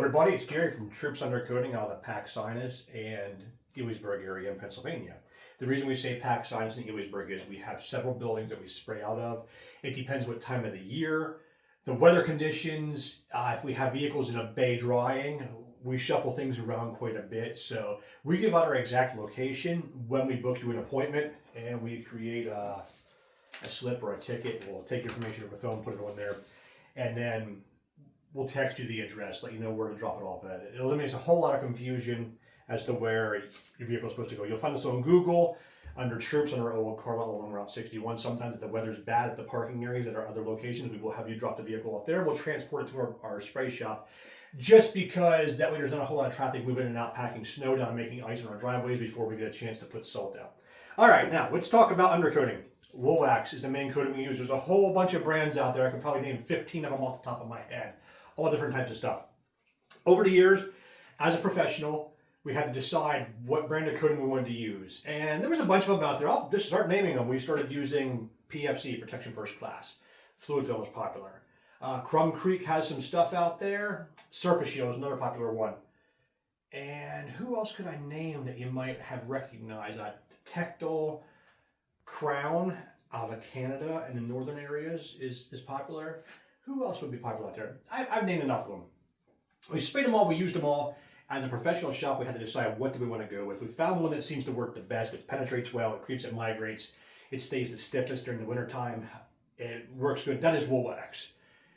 everybody, it's Jerry from Troups Undercoating out of the Paxinos and Elysburg area in Pennsylvania. The reason we say Paxinos and Elysburg is we have several buildings that we spray out of. It depends what time of the year, the weather conditions. If we have vehicles in a bay drying, we shuffle things around quite a bit. So we give out our exact location when we book you an appointment, and we create a slip or a ticket. We'll take your information over the phone, put it on there, and then we'll text you the address, let you know where to drop it off at. It eliminates a whole lot of confusion as to where your vehicle is supposed to go. You'll find us on Google under Troups on our old car lot along Route 61. Sometimes if the weather's bad at the parking areas at our other locations, we will have you drop the vehicle off there. We'll transport it to our spray shop, just because that way there's not a whole lot of traffic moving in and out, packing snow down, and making ice on our driveways before we get a chance to put salt down. All right, now let's talk about undercoating. Woolwax is the main coating we use. There's a whole bunch of brands out there. I could probably name 15 of them off the top of my head. All different types of stuff. Over the years, as a professional, we had to decide what brand of coating we wanted to use. And there was a bunch of them out there. I'll just start naming them. We started using PFC, Protection First Class. Fluid Film is popular. Crumb Creek has some stuff out there. Surface Shield is another popular one. And who else could I name that you might have recognized? Tectile Crown out of Canada and the northern areas is popular. Who else would be popular out there? I've named enough of them. We sprayed them all, we used them all. As a professional shop, we had to decide what do we want to go with. We found one that seems to work the best. It penetrates well, it creeps, it migrates. It stays the stiffest during the wintertime. It works good. That is Woolwax.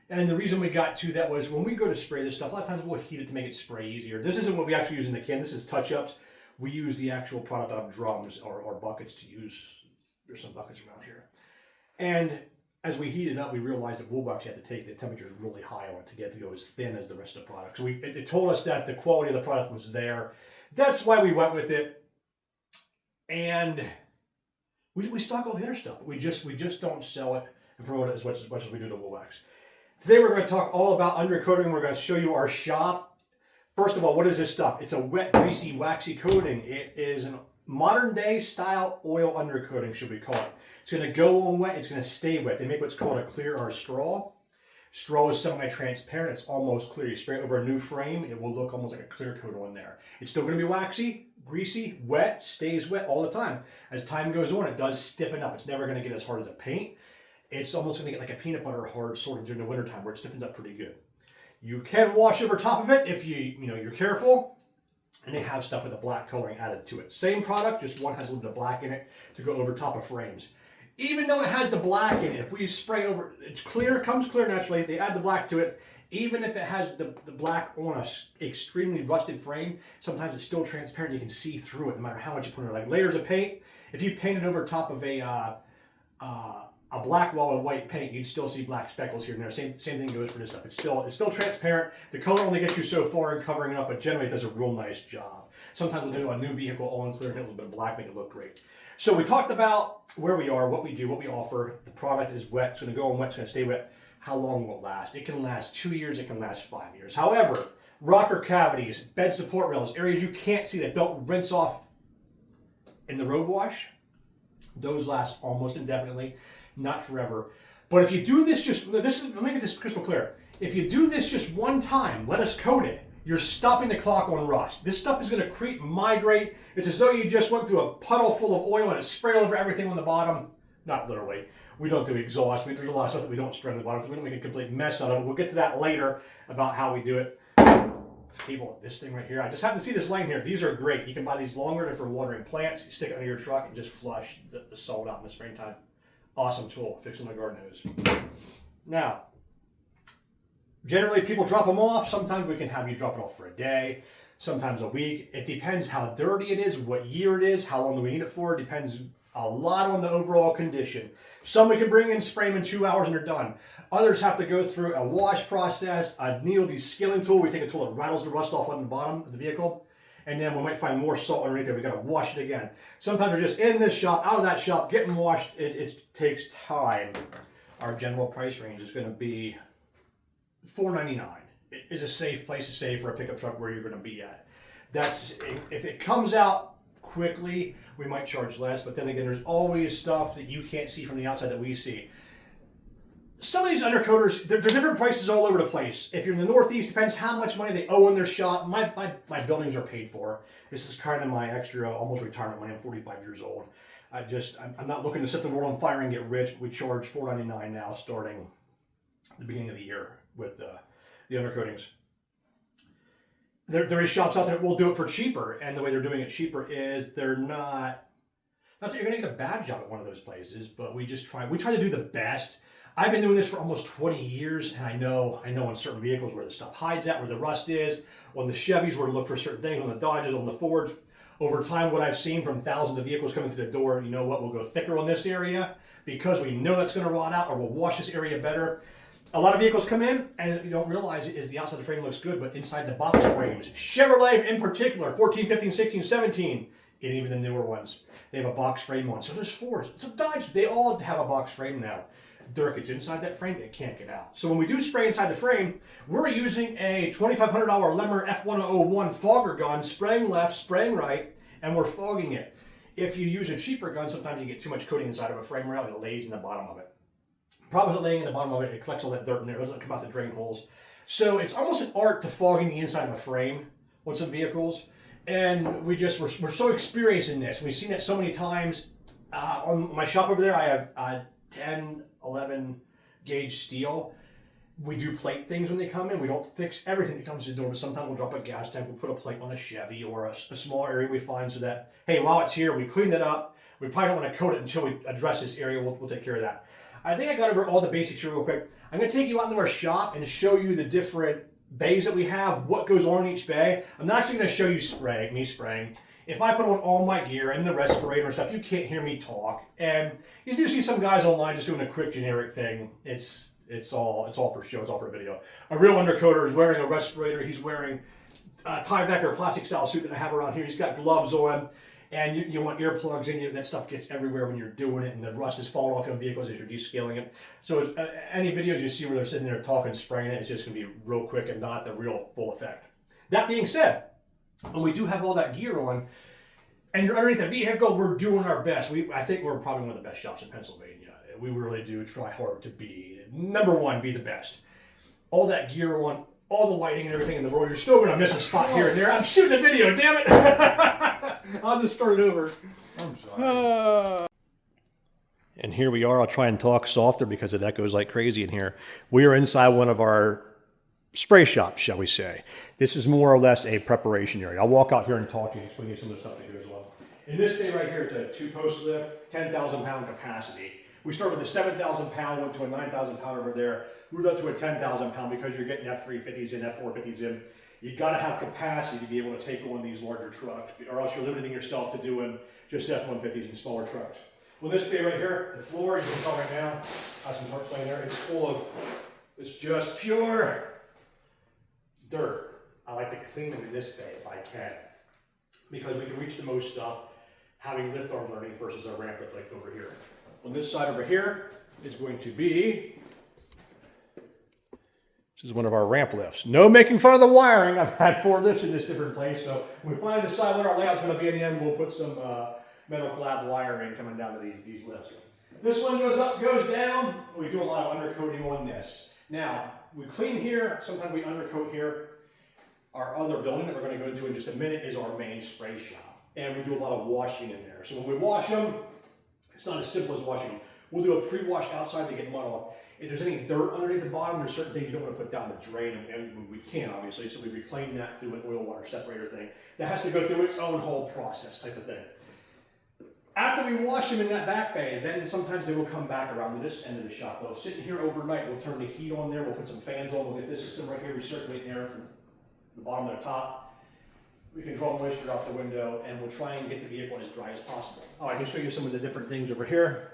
And the reason we got to that was when we go to spray this stuff, a lot of times we'll heat it to make it spray easier. This isn't what we actually use in the can. This is touch-ups. We use the actual product out of drums or buckets to use. There's some buckets around here. And as we heat it up, we realized that Woolwax had to take the temperatures really high on it to get it to go as thin as the rest of the product. So it told us that the quality of the product was there. That's why we went with it. And we stock all the other stuff. We just don't sell it and promote it as much as we do the Woolwax. Today we're going to talk all about undercoating. We're going to show you our shop. First of all, what is this stuff? It's a wet, greasy, waxy coating. It is an modern day style oil undercoating, should we call it. It's going to go on wet, it's going to stay wet. They make what's called a clear or a straw. Straw is semi-transparent, it's almost clear. You spray it over a new frame, it will look almost like a clear coat on there. It's still going to be waxy, greasy, wet, stays wet all the time. As time goes on, it does stiffen up. It's never going to get as hard as a paint. It's almost going to get like a peanut butter hard sort of during the wintertime where it stiffens up pretty good. You can wash over top of it if you're careful. And they have stuff with a black coloring added to it. Same product, just one has a little bit of black in it to go over top of frames. Even though it has the black in it, if we spray over, it's clear, comes clear naturally, they add the black to it. Even if it has the black on a extremely rusted frame, sometimes it's still transparent, you can see through it no matter how much you put in it. Like layers of paint, if you paint it over top of a black wall with white paint, you'd still see black speckles here and there. Same thing goes for this stuff. It's still transparent. The color only gets you so far in covering it up, but generally it does a real nice job. Sometimes we'll do a new vehicle all in clear and a little bit of black, make it look great. So we talked about where we are, what we do, what we offer. The product is wet. It's going to go on wet. It's going to stay wet. How long will it last? It can last 2 years. It can last 5 years. However, rocker cavities, bed support rails, areas you can't see that don't rinse off in the road wash, those last almost indefinitely. Not forever. But if you do this let me get this crystal clear. If you do this just one time, let us coat it, you're stopping the clock on rust. This stuff is going to creep, migrate. It's as though you just went through a puddle full of oil and it sprayed over everything on the bottom. Not literally. We don't do exhaust. There's a lot of stuff that we don't spray on the bottom because we don't make a complete mess out of it. We'll get to that later about how we do it. People, this thing right here, I just happen to see this line here. These are great. You can buy these longer for watering plants. You stick it under your truck and just flush the salt out in the springtime. Awesome tool, fixing my garden hose. Now, generally people drop them off. Sometimes we can have you drop it off for a day, sometimes a week. It depends how dirty it is, what year it is, how long do we need it for. It depends a lot on the overall condition. Some we can bring in, spray them in 2 hours and they're done. Others have to go through a wash process, a needle descaling tool. We take a tool that rattles the rust off on the bottom of the vehicle. And then we might find more salt underneath there. We got to wash it again. Sometimes we're just in this shop, out of that shop, getting washed. It takes time. Our general price range is going to be $4.99. It is a safe place to save for a pickup truck where you're going to be at. That's if it comes out quickly, we might charge less. But then again, there's always stuff that you can't see from the outside that we see. some of these undercoaters, they're different prices all over the place. If you're in the Northeast, depends how much money they owe in their shop. My buildings are paid for. This is kind of my extra, almost retirement money. I'm 45 years old. I'm not looking to set the world on fire and get rich. We charge $4.99 now, starting the beginning of the year with the undercoatings. There is shops out there that will do it for cheaper, and the way they're doing it cheaper is they're not that you're going to get a bad job at one of those places, but we try to do the best. I've been doing this for almost 20 years, and I know on certain vehicles where the stuff hides at, where the rust is, on the Chevys where to look for certain things, on the Dodges, on the Fords. Over time, what I've seen from thousands of vehicles coming through the door, you know what, we'll go thicker on this area because we know that's going to rot out, or we'll wash this area better. A lot of vehicles come in, and you don't realize it is the outside of the frame looks good, but inside the box frames, Chevrolet in particular, 14, 15, 16, 17, and even the newer ones, they have a box frame on. So there's Fords, so Dodge, they all have a box frame now. Dirt gets inside that frame, it can't get out. So when we do spray inside the frame, we're using a $2,500 Lemmer F1001 fogger gun, spraying left, spraying right, and we're fogging it. If you use a cheaper gun, sometimes you get too much coating inside of a frame rail and it lays in the bottom of it. Problem with it laying in the bottom of it, it collects all that dirt in there, it doesn't come out the drain holes. So it's almost an art to fogging the inside of a frame on some vehicles. And we're so experienced in this. We've seen it so many times. On my shop over there, I have 10, 11 gauge steel. We do plate things when they come in. We don't fix everything that comes to the door, but sometimes we'll drop a gas tank, we'll put a plate on a Chevy or a small area we find so that, hey, while it's here, we cleaned it up. We probably don't want to coat it until we address this area. We'll take care of that. I think I got over all the basics here real quick. I'm going to take you out into our shop and show you the different bays that we have, what goes on in each bay. I'm not actually going to show you me spraying. If I put on all my gear and the respirator and stuff, you can't hear me talk. And you do see some guys online just doing a quick generic thing. It's all for show. It's all for video. A real undercoater is wearing a respirator. He's wearing a tie-back or plastic style suit that I have around here. He's got gloves on. And you want earplugs in you. That stuff gets everywhere when you're doing it, and the rust is falling off your vehicles as you're descaling it. So any videos you see where they're sitting there talking, spraying it, it's just going to be real quick and not the real full effect. That being said, when we do have all that gear on, and you're underneath the vehicle, we're doing our best. I think we're probably one of the best shops in Pennsylvania. We really do try hard to be, number one, be the best. All that gear on, all the lighting and everything in the road, you're still going to miss a spot here and there. I'm shooting a video, damn it! I'll just start it over. I'm sorry. And here we are. I'll try and talk softer because it echoes like crazy in here. We are inside one of our spray shops, shall we say. This is more or less a preparation area. I'll walk out here and talk to you and explain you some of the stuff here as well. In this bay right here, it's a 2-post lift, 10,000 pound capacity. We started with a 7,000 pound, went to a 9,000 pound over there, moved up to a 10,000 pound because you're getting F350s in, F450s in. You got to have capacity to be able to take on these larger trucks, or else you're limiting yourself to doing just F-150s and smaller trucks. Well, this bay right here, the floor, you can tell right now, I have some tarps laying there, it's full of, it's just pure dirt. I like to clean them in this bay if I can, because we can reach the most stuff having lift arms underneath versus a ramp like over here. On this side over here is going to be, this is one of our ramp lifts. No making fun of the wiring. I've had 4 lifts in this different place, so when we finally decide what our layout's going to be in the end, we'll put some metal collab wiring coming down to these lifts. This one goes up, goes down. We do a lot of undercoating on this. Now, we clean here, sometimes we undercoat here. Our other building that we're going to go into in just a minute is our main spray shop. And we do a lot of washing in there. So when we wash them, it's not as simple as washing them. We'll do a pre-wash outside to get mud off. If there's any dirt underneath the bottom, there's certain things you don't want to put down the drain, and we can obviously, so we reclaim that through an oil water separator thing. That has to go through its own whole process type of thing. After we wash them in that back bay, then sometimes they will come back around to this end of the shop. They'll sit here overnight, we'll turn the heat on there, we'll put some fans on, we'll get this system right here, recirculate air from the bottom to the top. We can draw moisture out the window, and we'll try and get the vehicle as dry as possible. Oh, I can show you some of the different things over here.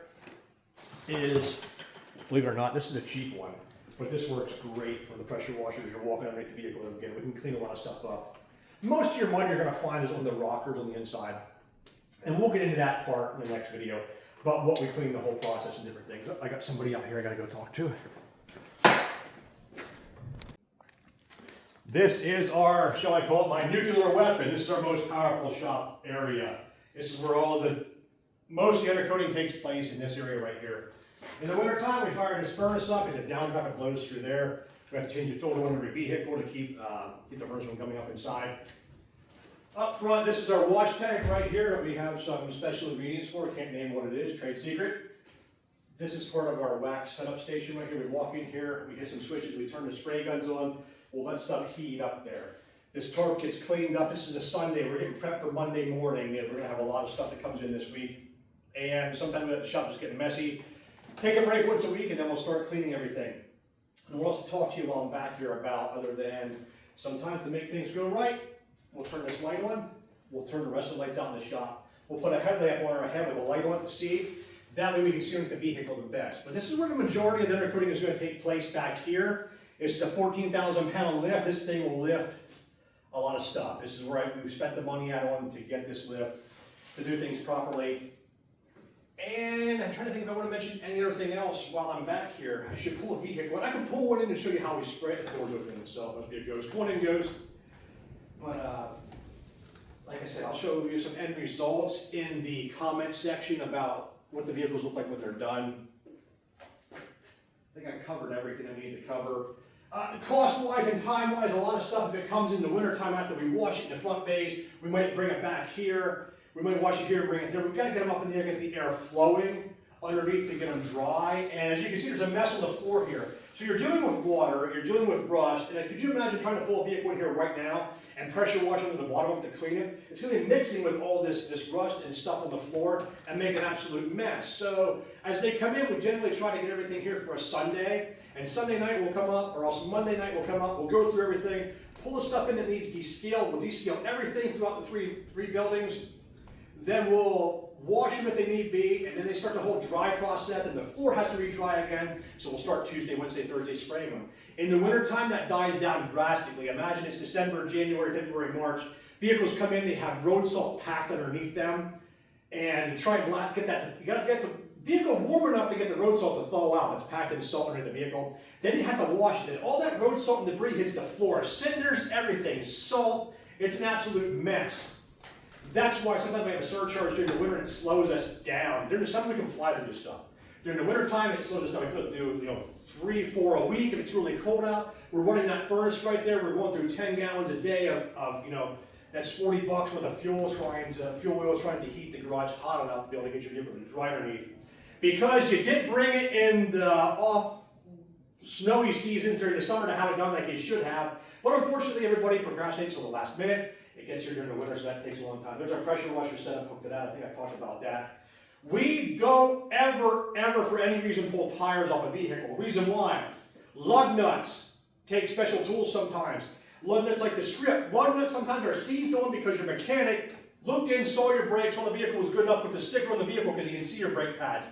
Believe it or not, this is a cheap one, but this works great for the pressure washers. You're walking underneath the vehicle, again, we can clean a lot of stuff up. Most of your mud you're going to find is on the rockers on the inside, and we'll get into that part in the next video about what we clean, the whole process and different things. I got somebody out here I got to go talk to. This is our, shall I call it, my nuclear weapon. This is our most powerful shop area. This is where most of the undercoating takes place, in this area right here. In the wintertime, we fire this furnace up. It's a downdraft that blows through there. We have to change the filter on every vehicle to keep the furnace from coming up inside. Up front, this is our wash tank right here that we have some special ingredients for. Can't name what it is, trade secret. This is part of our wax setup station right here. We walk in here, we hit some switches, we turn the spray guns on, we'll let stuff heat up there. This tarp gets cleaned up. This is a Sunday. We're getting prepped for Monday morning. We're gonna have a lot of stuff that comes in this week. And sometimes the shop is getting messy. Take a break once a week and then we'll start cleaning everything. And we'll also talk to you while I'm back here about other than sometimes to make things go right, we'll turn this light on, we'll turn the rest of the lights out in the shop. We'll put a headlamp on our head with a light on to see. That way we can see the vehicle the best. But this is where the majority of the undercoating is going to take place back here. It's the 14,000 pound lift. This thing will lift a lot of stuff. This is where we spent the money out on to get this lift, to do things properly. And I'm trying to think if I want to mention anything else while I'm back here. I should pull a vehicle. I can pull one in and show you how we spray it. The doors open itself. Must be a ghost. One in goes. But like I said, I'll show you some end results in the comment section about what the vehicles look like when they're done. I think I covered everything I need to cover. Cost-wise and time-wise, a lot of stuff, if it comes in the wintertime after we wash it in the front bays, we might bring it back here. We might wash it here and bring it there. We've got to get them up in the air, get the air flowing underneath to get them dry. And as you can see, there's a mess on the floor here. So you're dealing with water, you're dealing with rust, and could you imagine trying to pull a vehicle in here right now and pressure wash under the bottom of it to clean it? It's going to be mixing with all this rust and stuff on the floor and make an absolute mess. So as they come in, we generally try to get everything here for a Sunday. And Sunday night will come up, or else Monday night will come up. We'll go through everything, pull the stuff in that needs descaled. We'll descale everything throughout the three buildings. Then we'll wash them if they need be, and then they start the whole dry process, and the floor has to re-dry again. So we'll start Tuesday, Wednesday, Thursday spraying them. In the wintertime, that dies down drastically. Imagine it's December, January, February, March. Vehicles come in, they have road salt packed underneath them, and try and get that. You got to get the vehicle warm enough to get the road salt to thaw out. It's packed in salt under the vehicle. Then you have to wash it. And all that road salt and debris hits the floor. Cinders, everything, salt. It's an absolute mess. That's why sometimes we have a surcharge during the winter and it slows us down. During the summer we can fly to do stuff. During the winter time it slows us down. We could do 3, 4 a week if it's really cold out. We're running that furnace right there. We're going through 10 gallons a day of that's $40 worth of fuel oil trying to heat the garage hot enough to be able to get your vehicle to dry underneath. Because you did bring it in the off snowy season during the summer to have it done like you should have. But unfortunately everybody procrastinates till the last minute. It gets here during the winter, so that takes a long time. There's our pressure washer setup hooked to that. I think I talked about that. We don't ever, for any reason, pull tires off a vehicle. Reason why? Lug nuts take special tools sometimes. Lug nuts like the strip. Lug nuts sometimes are seized on because your mechanic looked in, saw your brakes, saw the vehicle was good enough, puts a sticker on the vehicle because he can see your brake pads.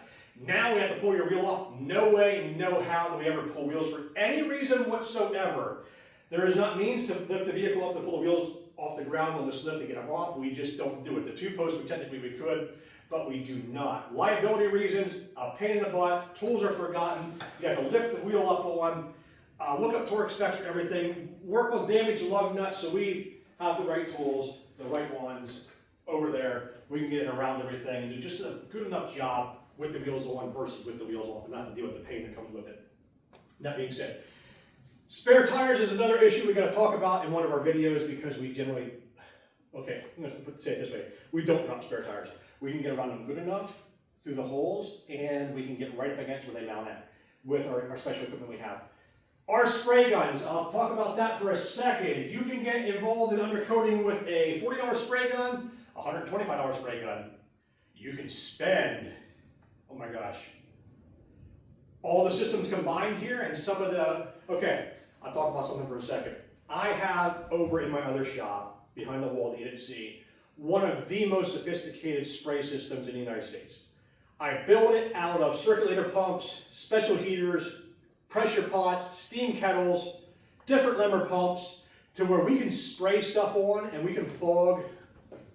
Now we have to pull your wheel off. No way, no how do we ever pull wheels for any reason whatsoever. There is not means to lift the vehicle up to pull the wheels off the ground on this lift to get them off. We just don't do it. The 2 posts, technically we could, but we do not. Liability reasons, a pain in the butt, tools are forgotten, you have to lift the wheel up on, look up torque specs for everything, work on damaged lug nuts so we have the right tools, the right ones over there. We can get it around everything and do just a good enough job with the wheels on versus with the wheels off and not to deal with the pain that comes with it. That being said, spare tires is another issue we got to talk about in one of our videos because we generally, I'm going to say it this way, we don't drop spare tires. We can get around them good enough through the holes and we can get right up against where they mount at with our special equipment we have. Our spray guns, I'll talk about that for a second. You can get involved in undercoating with a $40 spray gun, a $125 spray gun. You can spend, oh my gosh, all the systems combined here and some of the, I'll talk about something for a second. I have over in my other shop, behind the wall that you didn't see, one of the most sophisticated spray systems in the United States. I build it out of circulator pumps, special heaters, pressure pots, steam kettles, different lemmer pumps, to where we can spray stuff on and we can fog,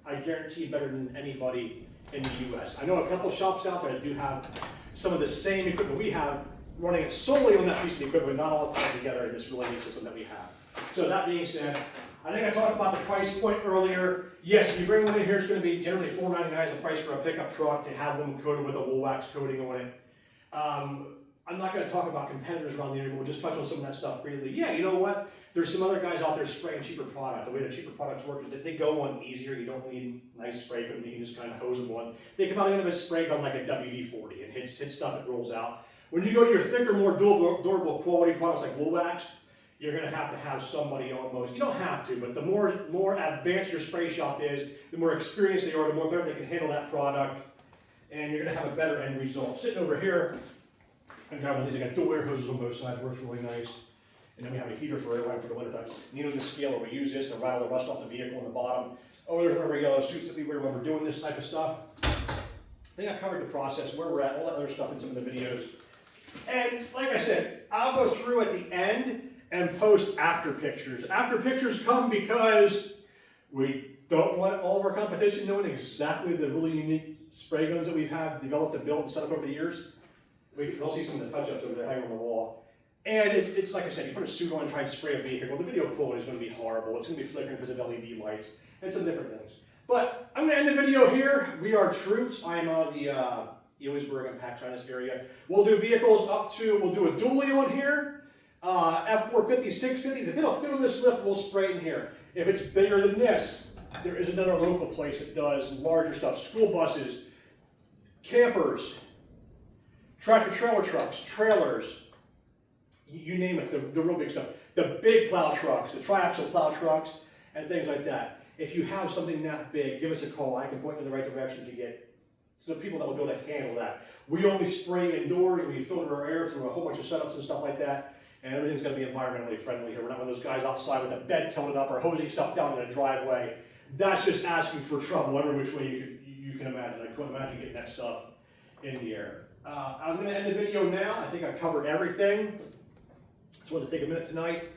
I guarantee, better than anybody in the US. I know a couple shops out there that do have some of the same equipment we have, running it solely on that piece of equipment, not all tied together in this related system that we have. So that being said, I think I talked about the price point earlier. Yes, if you bring one in here, it's going to be generally $4.99 is the price for a pickup truck to have them coated with a Woolwax coating on it. I'm not going to talk about competitors around the area, but we'll just touch on some of that stuff briefly. Yeah, you know what? There's some other guys out there spraying cheaper product. The way the cheaper products work is that they go on easier. You don't need nice spray equipment. You can just kind of hose them on. They come out and have a spray gun like a WD-40 and hits stuff that rolls out. When you go to your thicker, more durable quality products like Woolwax, you're going to have somebody almost, you don't have to, but the more advanced your spray shop is, the more experienced they are, the more better they can handle that product, and you're going to have a better end result. Sitting over here, I've got one of these. I got dual air hoses on both sides, works really nice. And then we have a heater for air for the winter time. Needle the scaler, we use this to rattle the rust off the vehicle on the bottom. Oh, there's one of our yellow suits that we wear when we're doing this type of stuff. I think I covered the process, where we're at, all that other stuff in some of the videos. And like I said, I'll go through at the end and post after pictures. After pictures come because we don't want all of our competition knowing exactly the really unique spray guns that we've had developed and built and set up over the years. We'll see some of the touch-ups over there hanging on the wall. And it's like I said, you put a suit on and try and spray a vehicle, the video quality is going to be horrible. It's going to be flickering because of LED lights and some different things. But I'm going to end the video here. We are Troups. I am out of the Elysburg and Paxinos area. We'll do vehicles up to, we'll do a dually on here, F450, 650. If it'll fit on this lift, we'll spray it in here. If it's bigger than this, there is another local place that does larger stuff. School buses, campers, tractor trailer trucks, trailers, you name it, the real big stuff. The big plow trucks, the triaxle plow trucks, and things like that. If you have something that big, give us a call. I can point you in the right direction to get to the people that will be able to handle that. We only spray indoors, we filter our air through a whole bunch of setups and stuff like that, and everything's going to be environmentally friendly here. We're not one of those guys outside with a bed tilted up or hosing stuff down in the driveway. That's just asking for trouble every which way you can imagine. I couldn't imagine getting that stuff in the air. I'm going to end the video now. I think I covered everything. Just wanted to take a minute tonight.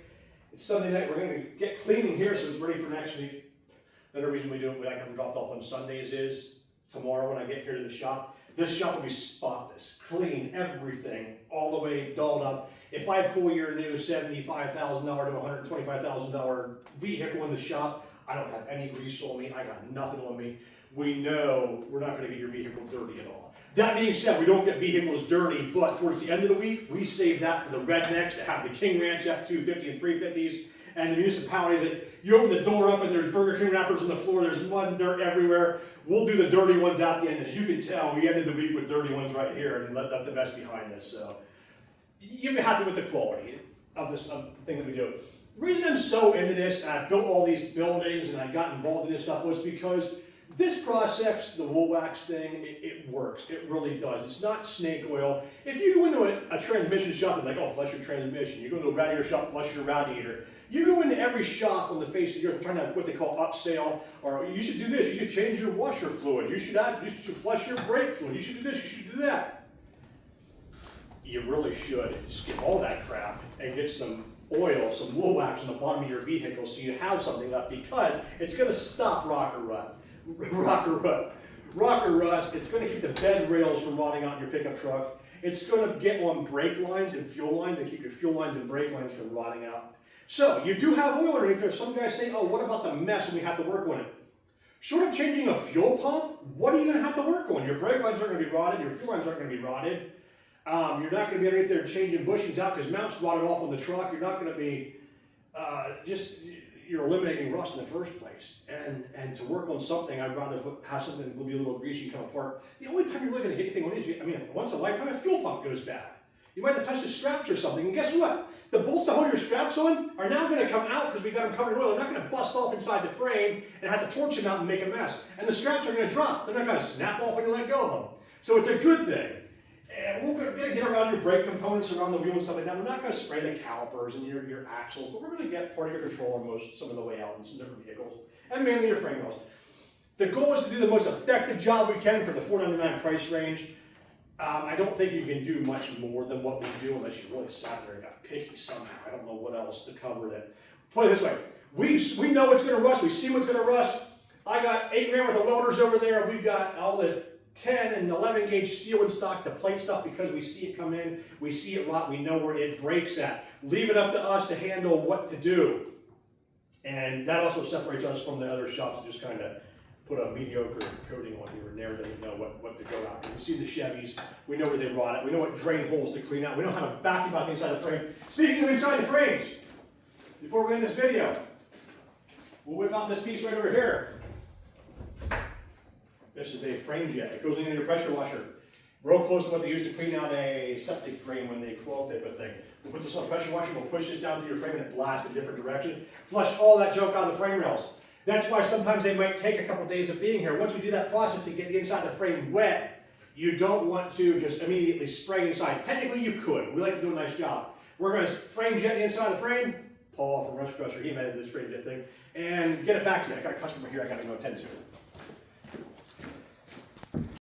It's Sunday night. We're going to get cleaning here, so it's ready for next week. Another reason we do it, we like to have them dropped off on Sundays is tomorrow when I get here to the shop. This shop will be spotless, clean, everything, all the way dolled up. If I pull your new $75,000 to $125,000 vehicle in the shop, I don't have any grease on me. I got nothing on me. We know we're not going to get your vehicle dirty at all. That being said, we don't get vehicles dirty, but towards the end of the week, we save that for the rednecks to have the King Ranch F250 and 350s, and the municipalities that you open the door up and there's Burger King wrappers on the floor, there's mud and dirt everywhere. We'll do the dirty ones out the end. As you can tell, we ended the week with dirty ones right here and left the mess behind us. So you'll be happy with the quality of this thing that we do. The reason I'm so into this, and I built all these buildings and I got involved in this stuff, was because this process, the Woolwax thing, it works. It really does. It's not snake oil. If you go into a transmission shop and like, oh, flush your transmission. You go into a radiator shop, flush your radiator. You go into every shop on the face of the earth trying to have what they call upsell, or you should do this. You should change your washer fluid. You should flush your brake fluid. You should do this. You should do that. You really should skip all that crap and get some oil, some Woolwax on the bottom of your vehicle so you have something left, because it's going to stop rocker rust. It's going to keep the bed rails from rotting out in your pickup truck. It's going to get on brake lines and fuel lines and keep your fuel lines and brake lines from rotting out. So you do have oil underneath there. Some guys say, oh, what about the mess when we have to work on it? Short of changing a fuel pump, what are you going to have to work on? Your brake lines aren't going to be rotted. Your fuel lines aren't going to be rotted. You're not going to be underneath there changing bushings out because mounts rotted off on the truck. You're not going to be you're eliminating rust in the first place. And to work on something, I'd rather have something that will be a little greasy and come apart. The only time you're really going to get anything on is, once in a lifetime, a fuel pump goes bad. You might have touched the straps or something, and guess what? The bolts that hold your straps on are now going to come out because we got them covered in oil. They're not going to bust off inside the frame and have to torch them out and make a mess. And the straps are going to drop. They're not going to snap off when you let go of them. So it's a good thing. And we're going to get around your brake components, around the wheel and stuff like that. We're not going to spray the calipers and your axles, but we're going to get part of your controller some of the way out in some different vehicles, and mainly your frame rails. The goal is to do the most effective job we can for the $499 price range. I don't think you can do much more than what we do unless you really sat there and got picky somehow. I don't know what else to cover that. Put it this way, we know what's going to rust. We see what's going to rust. I got 8 grand worth of welders over there. We've got all the 10 and 11 gauge steel in stock, the plate stuff, because we see it come in, we see it rot, we know where it breaks at. Leave it up to us to handle what to do. And that also separates us from the other shops that just kind of put a mediocre coating on here and never really know what to go after. We see the Chevys, we know where they rot it, we know what drain holes to clean out, we know how to vacuum out the inside of the frame. Speaking of inside the frames, before we end this video, we'll whip out this piece right over here. This is a frame jet. It goes into your pressure washer. Real close to what they use to clean out a septic drain when they clog type of thing. We'll put this on a pressure washer, we'll push this down through your frame and it blasts in different directions. Flush all that junk out of the frame rails. That's why sometimes they might take a couple days of being here. Once we do that process to get the inside of the frame wet, you don't want to just immediately spray inside. Technically you could. We like to do a nice job. We're going to frame jet the inside of the frame. Paul from Rush Crusher, he invented this frame jet thing. And get it back to you. I got a customer here I got to go attend to.